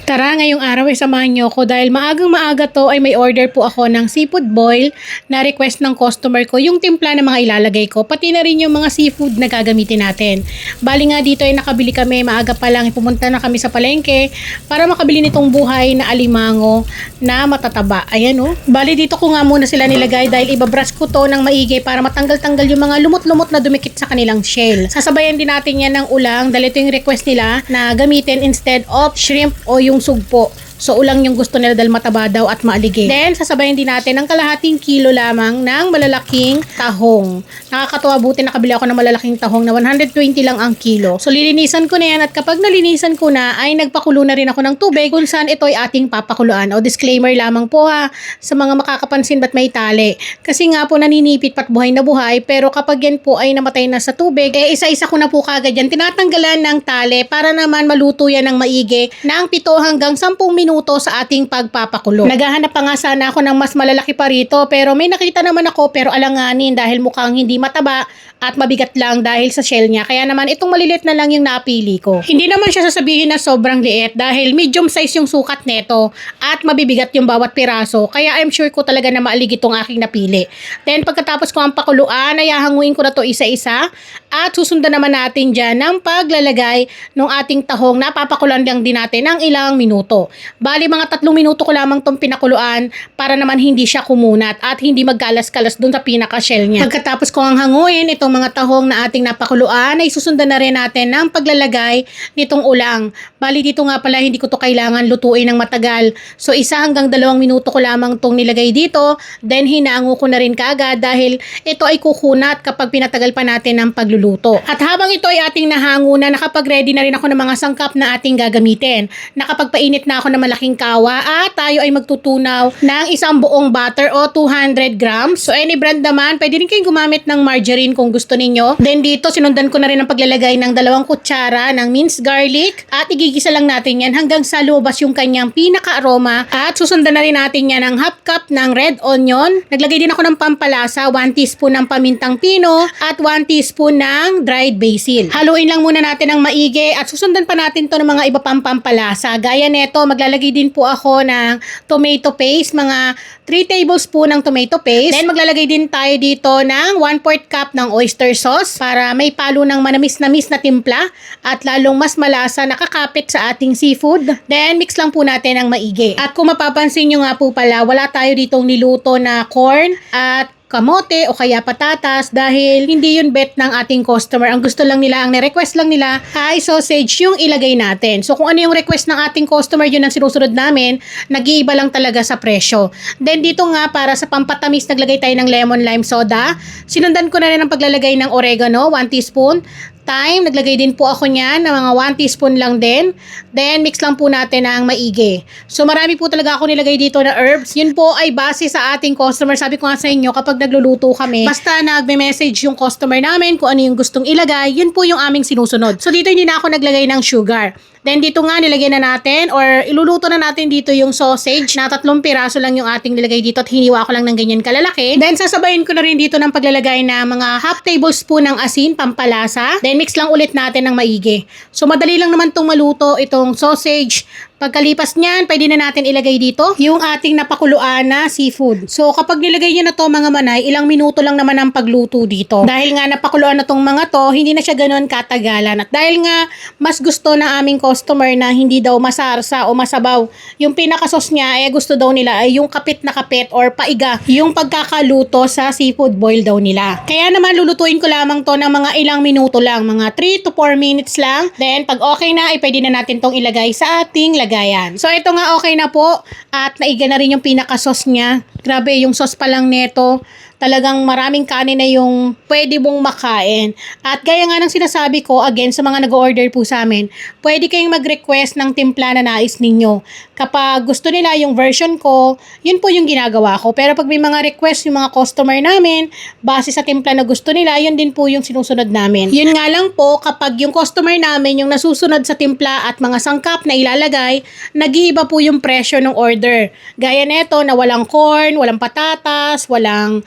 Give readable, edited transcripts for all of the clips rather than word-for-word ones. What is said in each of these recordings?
Tara, ngayong araw ay samahan niyo ako dahil maagang maaga to ay may order po ako ng seafood boil na request ng customer ko yung timpla na mga ilalagay ko, pati na rin yung mga seafood na gagamitin natin. Bali nga dito ay nakabili kami, maaga pa lang, pumunta na kami sa palengke para makabili nitong buhay na alimango na matataba. Ayan o. Bali dito ko nga muna sila nilagay dahil ibabrush ko to ng maigi para matanggal-tanggal yung mga lumot-lumot na dumikit sa kanilang shell. Sasabayan din natin yan ng ulang dahil ito yung request nila na gamitin instead of shrimp o yung sugpo. So ulang yung gusto nila dahil mataba daw at maaligid. Then sasabayin din natin ng kalahating kilo lamang ng malalaking tahong. Nakakatuwa, buti nakabili ako ng malalaking tahong na 120 lang ang kilo. So lilinisan ko na yan at kapag nalinisan ko na ay nagpakulo na rin ako ng tubig kung saan ito ay ating papakuluan. O disclaimer lamang po ha sa mga makakapansin ba't may tali. Kasi nga po naninipit pat buhay na buhay, pero kapag yan po ay namatay na sa tubig, eh isa-isa ko na po kagad yan tinatanggalan ng tali para naman maluto yan ng maigi ng 7 hanggang 10 minuto sa ating pagpapakulo. Naghahanap pa nga sana ako ng mas malalaki pa rito pero may nakita naman ako pero alanganin dahil mukhang hindi mataba at mabigat lang dahil sa shell niya. Kaya naman itong maliliit na lang yung napili ko. Hindi naman siya sasabihin na sobrang liit dahil medium size yung sukat neto at mabibigat yung bawat piraso. Kaya I'm sure ko talaga na maalig itong aking napili. Then pagkatapos ko ang pakuluan, ay hahanguin ko na to isa-isa at susundan naman natin dyan ng paglalagay ng ating tahong. Napapakuluan lang din natin ng ilang minuto. Bali mga 3 minuto ko lamang tong pinakuluan para naman hindi siya kumunat at hindi magkalas-kalas dun sa pinaka-shell niya. Pagkatapos ko ang hanguin itong mga tahong na ating napakuluan ay susundan na rin natin ng paglalagay nitong ulang. Bali dito nga pala hindi ko to kailangan lutuin ng matagal. So 1 hanggang 2 minuto ko lamang tong nilagay dito, then hinango ko na rin kaagad dahil ito ay kukunat kapag pinatagal pa natin ng pagluluto. At habang ito ay ating nahango na, nakapag-ready na rin ako ng mga sangkap na ating gagamitin. Nakapagpainit na ako ng malaking kawa at tayo ay magtutunaw ng isang buong butter o 200 grams. So any brand naman, pwede rin kayong gumamit ng margarine kung gusto ninyo. Then dito sinundan ko na rin ang paglalagay ng 2 kutsara ng minced garlic at igigisa lang natin yan hanggang sa lumabas yung kanyang pinaka-aroma at susundan na rin natin yan ng half cup ng red onion. Naglagay din ako ng pampalasa, 1 teaspoon ng pamintang pino at 1 teaspoon ng dried basil. Haluin lang muna natin ng maigi at susundan pa natin to ng mga iba pang pampalasa. Gaya neto, maglalagay din po ako ng tomato paste, mga 3 tablespoon ng tomato paste. Then maglalagay din tayo dito ng 1/4 cup ng oyster sauce para may palo ng manamis-namis na timpla at lalong mas malasa nakakapit sa ating seafood. Then mix lang po natin ang maigi. At kung mapapansin nyo nga po pala, wala tayo ditong niluto na corn at kamote o kaya patatas dahil hindi yun bet ng ating customer. Ang gusto lang nila, ang request lang nila ay sausage yung ilagay natin. So kung ano yung request ng ating customer, yun ang sinusunod namin. Nag-iiba lang talaga sa presyo. Then dito nga para sa pampatamis, naglagay tayo ng lemon lime soda. Sinundan ko na rin ang paglalagay ng oregano, 1 teaspoon. Thyme, naglagay din po ako niyan ng mga 1 teaspoon lang din. Then mix lang po natin ang maigi. So marami po talaga ako nilagay dito na herbs. Yun po ay base sa ating customer. Sabi ko nga sa inyo, kapag nagluluto kami, basta nagme-message yung customer namin kung ano yung gustong ilagay, yun po yung aming sinusunod. So dito hindi na ako naglagay ng sugar. Then dito nga nilagay na natin or iluluto na natin dito yung sausage na 3 piraso lang yung ating nilagay dito at hiniwa ko lang ng ganyan kalalaki. Then sasabayin ko na rin dito ng paglalagay na mga half tablespoon ng asin, pampalasa. Then mix lang ulit natin ng maigi. So madali lang naman itong maluto itong sausage. Pagkalipas niyan, pwede na natin ilagay dito yung ating napakuluan na seafood. So kapag nilagay niyo na to mga manay, ilang minuto lang naman ang pagluto dito. Dahil nga napakuluan na tong mga to, hindi na siya ganoon katagalan. At dahil nga mas gusto ng aming customer na hindi daw masarsa o masabaw, yung pinakasos niya ay gusto daw nila ay yung kapit na kapit or paiga yung pagkakaluto sa seafood boil daw nila. Kaya naman lulutuin ko lamang to ng mga ilang minuto lang, mga 3 to 4 minutes lang. Then pag okay na, ay pwede na natin tong ilagay sa ating lagayan. So ito nga okay na po at naiga na rin yung pinaka-sauce niya. Grabe, yung sauce pa lang neto. Talagang maraming kanin na yung pwede mong makain. At gaya nga ng sinasabi ko, again, sa mga nag-order po sa amin, pwede kayong mag-request ng timpla na nais ninyo. Kapag gusto nila yung version ko, yun po yung ginagawa ko. Pero pag may mga request yung mga customer namin, base sa timpla na gusto nila, yun din po yung sinusunod namin. Yun nga lang po, kapag yung customer namin yung nasusunod sa timpla at mga sangkap na ilalagay, nag-iiba po yung presyo ng order. Gaya neto na walang corn, walang patatas, walang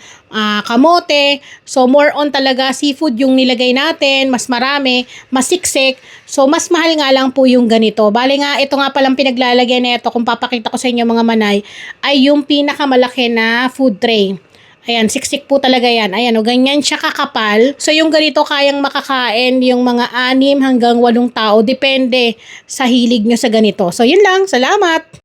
kamote. So, more on talaga seafood yung nilagay natin, mas marami, mas siksik. So, mas mahal nga lang po yung ganito. Bale nga, ito nga palang pinaglalagyan nito, kung papakita ko sa inyo mga manay, ay yung pinakamalaki na food tray. Ayan, siksik po talaga yan. Ayan, o ganyan siya kakapal. So, yung ganito kayang makakain yung mga 6 hanggang 8 tao. Depende sa hilig nyo sa ganito. So, yun lang. Salamat!